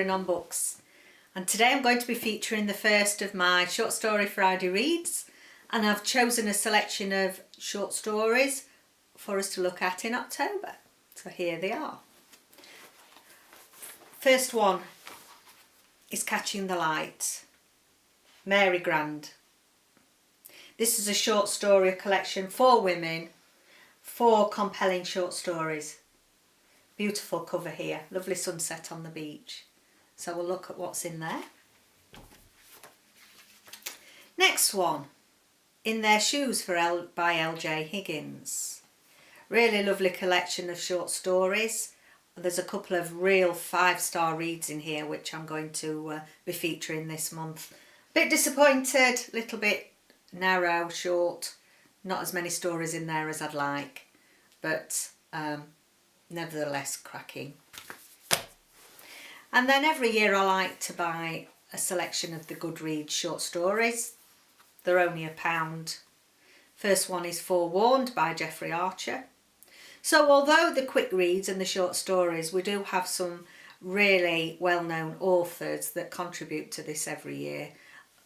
Catherine on books, and today I'm going to be featuring the first of my Short Story Friday reads, and I've chosen a selection of short stories for us to look at in October. So here they are. First one is Catching the Light, Mary Grand. This is a short story collection for women, 4 compelling short stories. Beautiful cover here, lovely sunset on the beach. So we'll look at what's in there. Next one, In Their Shoes by LJ Higgins. Really lovely collection of short stories. There's a couple of real 5-star reads in here which I'm going to be featuring this month. Bit disappointed, little bit narrow, short, not as many stories in there as I'd like, but nevertheless cracking. And then every year I like to buy a selection of the Goodreads short stories. They're only £1. First one is Forewarned by Jeffrey Archer. So although the quick reads and the short stories, we do have some really well-known authors that contribute to this every year.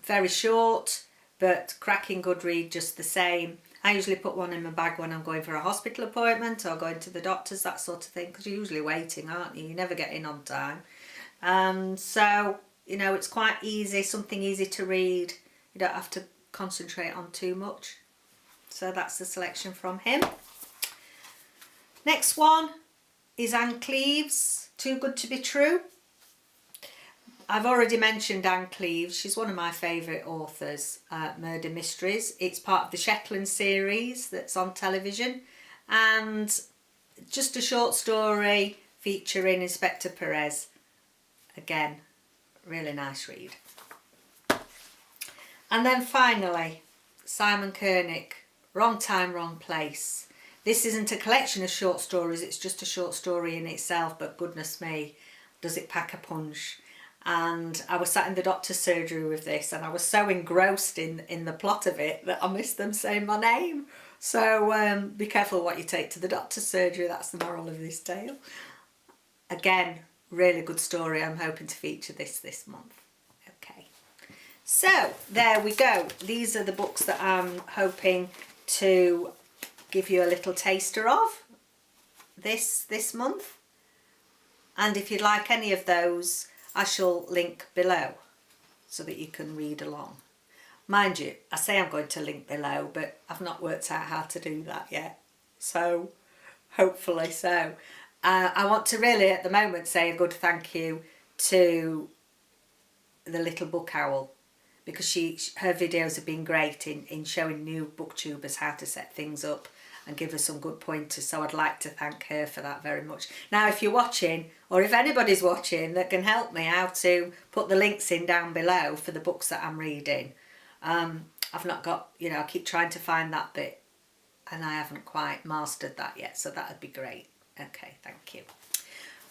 Very short, but cracking good read just the same. I usually put one in my bag when I'm going for a hospital appointment or going to the doctors, that sort of thing, because you're usually waiting, aren't you? You never get in on time. So, you know, it's quite easy, something easy to read. You don't have to concentrate on too much. So that's the selection from him. Next one is Anne Cleeve's Too Good to Be True. I've already mentioned Anne Cleeves. She's one of my favourite authors, Murder Mysteries. It's part of the Shetland series that's on television, and just a short story featuring Inspector Perez. Again, really nice read. And then finally, Simon Koenig, Wrong Time, Wrong Place. This isn't a collection of short stories, it's just a short story in itself, but goodness me, does it pack a punch. And I was sat in the doctor's surgery with this, and I was so engrossed in the plot of it that I missed them saying my name. So be careful what you take to the doctor's surgery, that's the moral of this tale. Again, really good story. I'm hoping to feature this month. Okay, so there we go. These are the books that I'm hoping to give you a little taster of this month. And if you'd like any of those, I shall link below so that you can read along. Mind you, I say I'm going to link below, but I've not worked out how to do that yet. So, hopefully so. I want to really, at the moment, say a good thank you to the Little Book Owl, because her videos have been great in showing new booktubers how to set things up and give us some good pointers, so I'd like to thank her for that very much. Now if you're watching, or if anybody's watching that can help me how to put the links in down below for the books that I'm reading, I've not got, you know, I keep trying to find that bit and I haven't quite mastered that yet, so that would be great. Okay, thank you.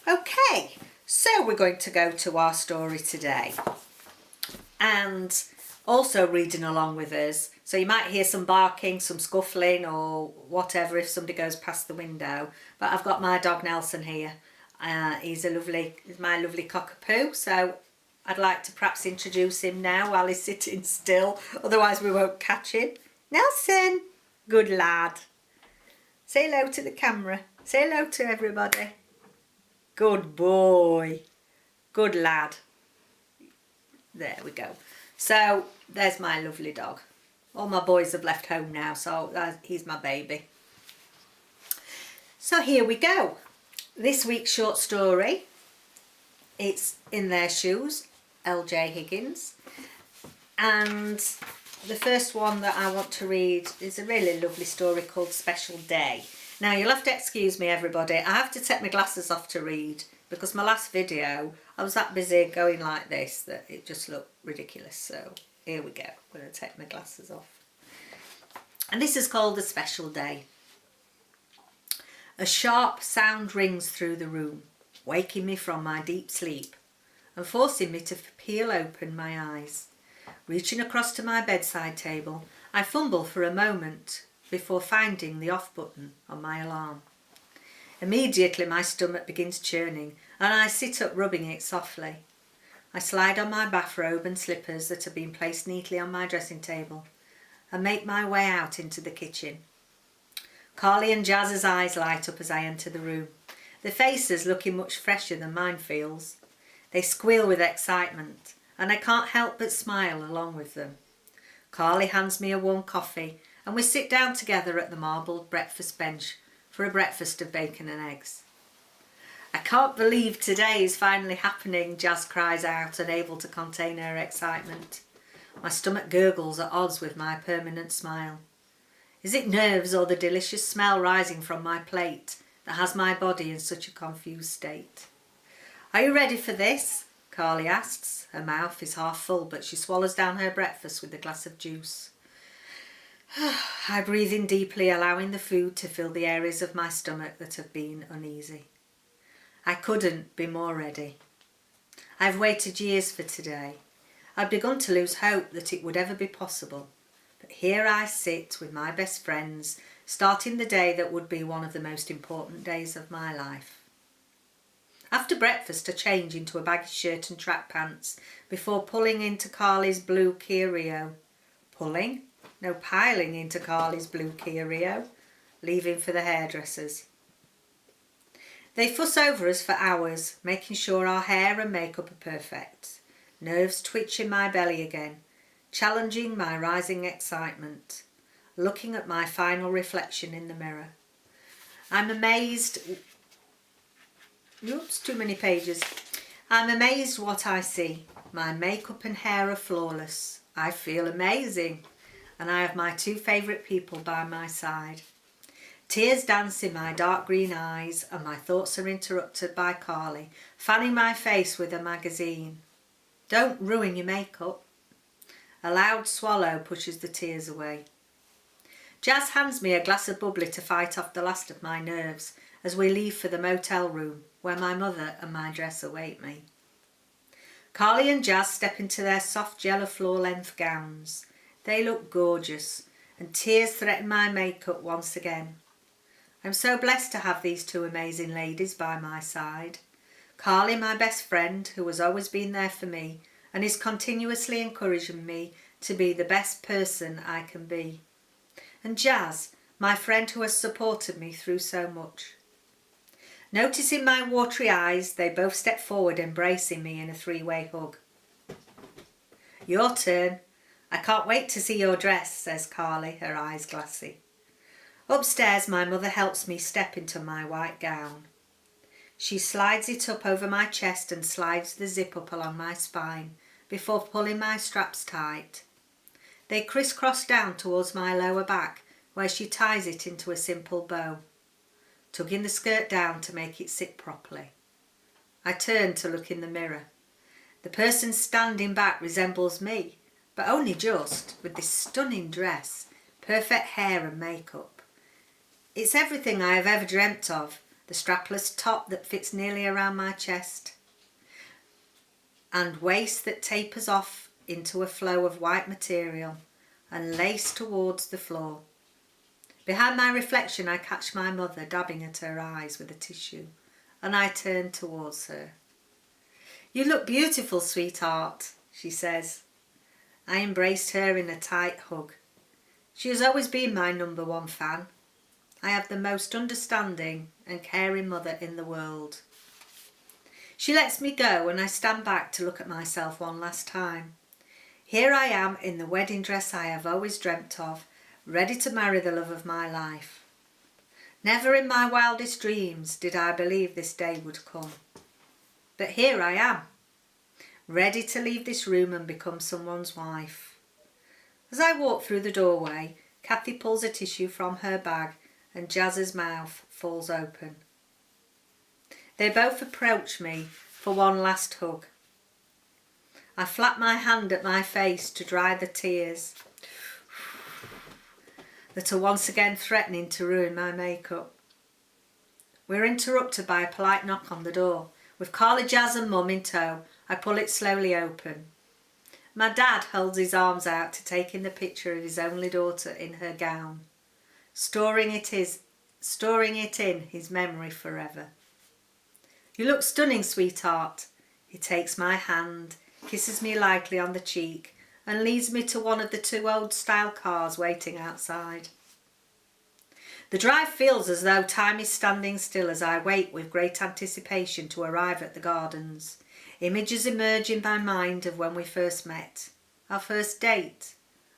Okay, so we're going to go to our story today, and also reading along with us. So you might hear some barking, some scuffling or whatever if somebody goes past the window. But I've got my dog Nelson here. He's my lovely cockapoo. So I'd like to perhaps introduce him now while he's sitting still. Otherwise we won't catch him. Nelson, good lad. Say hello to the camera. Say hello to everybody. Good boy. Good lad. There we go. So there's my lovely dog. All my boys have left home now, so he's my baby. So here we go. This week's short story, it's In Their Shoes, LJ Higgins. And the first one that I want to read is a really lovely story called Special Day. Now you'll have to excuse me everybody, I have to take my glasses off to read, because my last video I was that busy going like this that it just looked ridiculous. So here we go, I'm going to take my glasses off. And this is called A Special Day. A sharp sound rings through the room, waking me from my deep sleep and forcing me to peel open my eyes. Reaching across to my bedside table, I fumble for a moment before finding the off button on my alarm. Immediately my stomach begins churning and I sit up rubbing it softly. I slide on my bathrobe and slippers that have been placed neatly on my dressing table and make my way out into the kitchen. Carly and Jazz's eyes light up as I enter the room, their faces looking much fresher than mine feels. They squeal with excitement, and I can't help but smile along with them. Carly hands me a warm coffee, and we sit down together at the marbled breakfast bench for a breakfast of bacon and eggs. "I can't believe today is finally happening," Jazz cries out, unable to contain her excitement. My stomach gurgles at odds with my permanent smile. Is it nerves or the delicious smell rising from my plate that has my body in such a confused state? "Are you ready for this?" Carly asks. Her mouth is half full, but she swallows down her breakfast with a glass of juice. I breathe in deeply, allowing the food to fill the areas of my stomach that have been uneasy. I couldn't be more ready. I've waited years for today. I'd begun to lose hope that it would ever be possible. But here I sit with my best friends, starting the day that would be one of the most important days of my life. After breakfast, I change into a baggy shirt and track pants before pulling into Carly's blue Kia Rio. Pulling? No, piling into Carly's blue Kia Rio, leaving for the hairdressers. They fuss over us for hours, making sure our hair and makeup are perfect. Nerves twitch in my belly again, challenging my rising excitement, looking at my final reflection in the mirror. I'm amazed... Oops, too many pages. I'm amazed what I see. My makeup and hair are flawless. I feel amazing. And I have my two favourite people by my side. Tears dance in my dark green eyes and my thoughts are interrupted by Carly, fanning my face with a magazine. "Don't ruin your makeup." A loud swallow pushes the tears away. Jazz hands me a glass of bubbly to fight off the last of my nerves as we leave for the motel room where my mother and my dress await me. Carly and Jazz step into their soft yellow floor-length gowns. They look gorgeous, and tears threaten my makeup once again. I'm so blessed to have these two amazing ladies by my side. Carly, my best friend, who has always been there for me and is continuously encouraging me to be the best person I can be. And Jazz, my friend who has supported me through so much. Noticing my watery eyes, they both step forward, embracing me in a three-way hug. "Your turn. I can't wait to see your dress," says Carly, her eyes glassy. Upstairs, my mother helps me step into my white gown. She slides it up over my chest and slides the zip up along my spine before pulling my straps tight. They crisscross down towards my lower back, where she ties it into a simple bow, tugging the skirt down to make it sit properly. I turn to look in the mirror. The person standing back resembles me, but only just, with this stunning dress, perfect hair and makeup. It's everything I have ever dreamt of, the strapless top that fits nearly around my chest, and waist that tapers off into a flow of white material and lace towards the floor. Behind my reflection, I catch my mother dabbing at her eyes with a tissue, and I turn towards her. "You look beautiful, sweetheart," she says. I embraced her in a tight hug. She has always been my #1 fan. I have the most understanding and caring mother in the world. She lets me go and I stand back to look at myself one last time. Here I am in the wedding dress I have always dreamt of, ready to marry the love of my life. Never in my wildest dreams did I believe this day would come. But here I am, ready to leave this room and become someone's wife. As I walk through the doorway, Kathy pulls a tissue from her bag and Jazz's mouth falls open. They both approach me for one last hug. I flap my hand at my face to dry the tears that are once again threatening to ruin my makeup. We're interrupted by a polite knock on the door. With Carly, Jazz and Mum in tow, I pull it slowly open. My dad holds his arms out to take in the picture of his only daughter in her gown, storing it in his memory forever. "You look stunning, sweetheart." He takes my hand, kisses me lightly on the cheek, and leads me to one of the 2 old-style cars waiting outside. The drive feels as though time is standing still as I wait with great anticipation to arrive at the gardens. Images emerge in my mind of when we first met, our first date,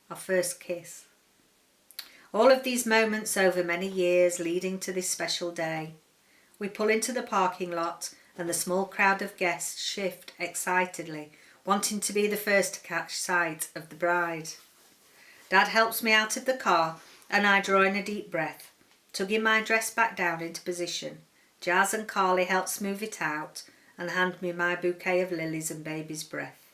our first kiss. All of these moments over many years leading to this special day. We pull into the parking lot and the small crowd of guests shift excitedly, wanting to be the first to catch sight of the bride. Dad helps me out of the car and I draw in a deep breath, tugging my dress back down into position. Jazz and Carly help smooth it out and hand me my bouquet of lilies and baby's breath.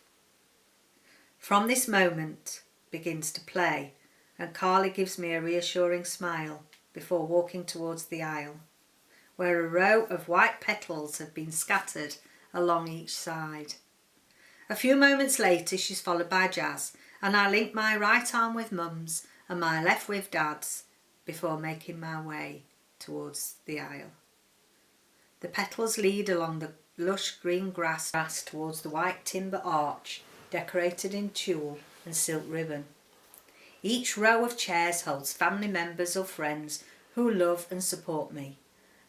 From this moment begins to play, and Carly gives me a reassuring smile before walking towards the aisle, where a row of white petals have been scattered along each side. A few moments later she's followed by Jazz, and I link my right arm with Mum's and my left with Dad's before making my way towards the aisle. The petals lead along the lush green grass towards the white timber arch decorated in tulle and silk ribbon. Each row of chairs holds family members or friends who love and support me.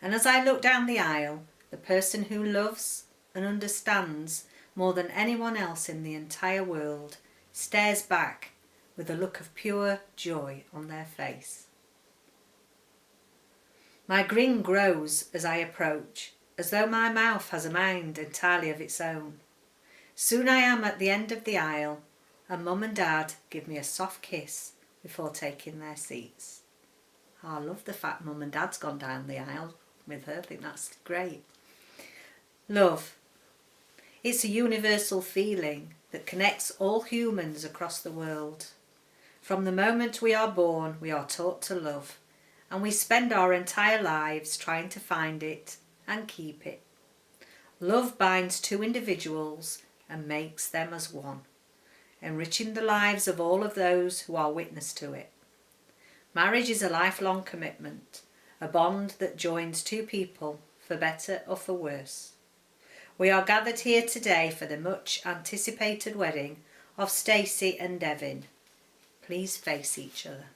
And as I look down the aisle, the person who loves and understands more than anyone else in the entire world stares back with a look of pure joy on their face. My grin grows as I approach, as though my mouth has a mind entirely of its own. Soon I am at the end of the aisle, and Mum and Dad give me a soft kiss before taking their seats. I love the fact Mum and Dad's gone down the aisle with her. I think that's great. Love. It's a universal feeling that connects all humans across the world. From the moment we are born, we are taught to love, and we spend our entire lives trying to find it and keep it. Love binds 2 individuals and makes them as one, enriching the lives of all of those who are witness to it. Marriage is a lifelong commitment, a bond that joins 2 people for better or for worse. We are gathered here today for the much anticipated wedding of Stacey and Devin. Please face each other.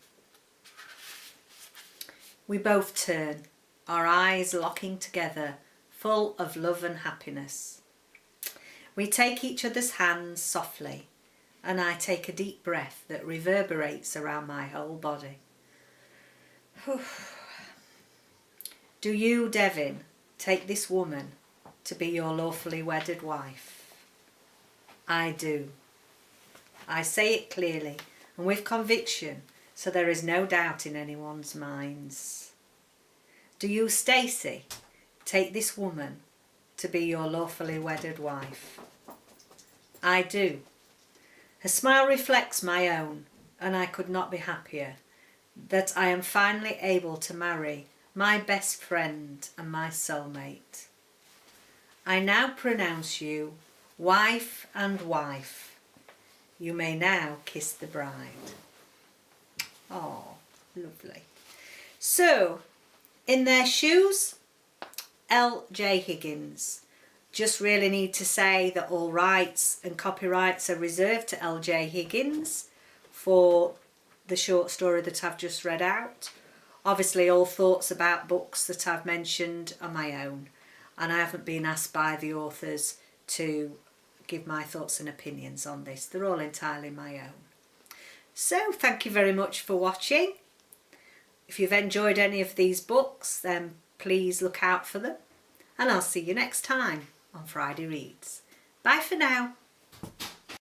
We both turn, our eyes locking together, full of love and happiness. We take each other's hands softly, and I take a deep breath that reverberates around my whole body. Do you, Devin, take this woman to be your lawfully wedded wife? I do. I say it clearly and with conviction, so there is no doubt in anyone's minds. Do you, Stacey, take this woman to be your lawfully wedded wife? I do. Her smile reflects my own, and I could not be happier that I am finally able to marry my best friend and my soulmate. I now pronounce you wife and wife. You may now kiss the bride. Oh, lovely. So, in their shoes, LJ Higgins. Just really need to say that all rights and copyrights are reserved to LJ Higgins for the short story that I've just read out. Obviously all thoughts about books that I've mentioned are my own, and I haven't been asked by the authors to give my thoughts and opinions on this. They're all entirely my own. So thank you very much for watching. If you've enjoyed any of these books, then please look out for them, and I'll see you next time on Friday Reads. Bye for now.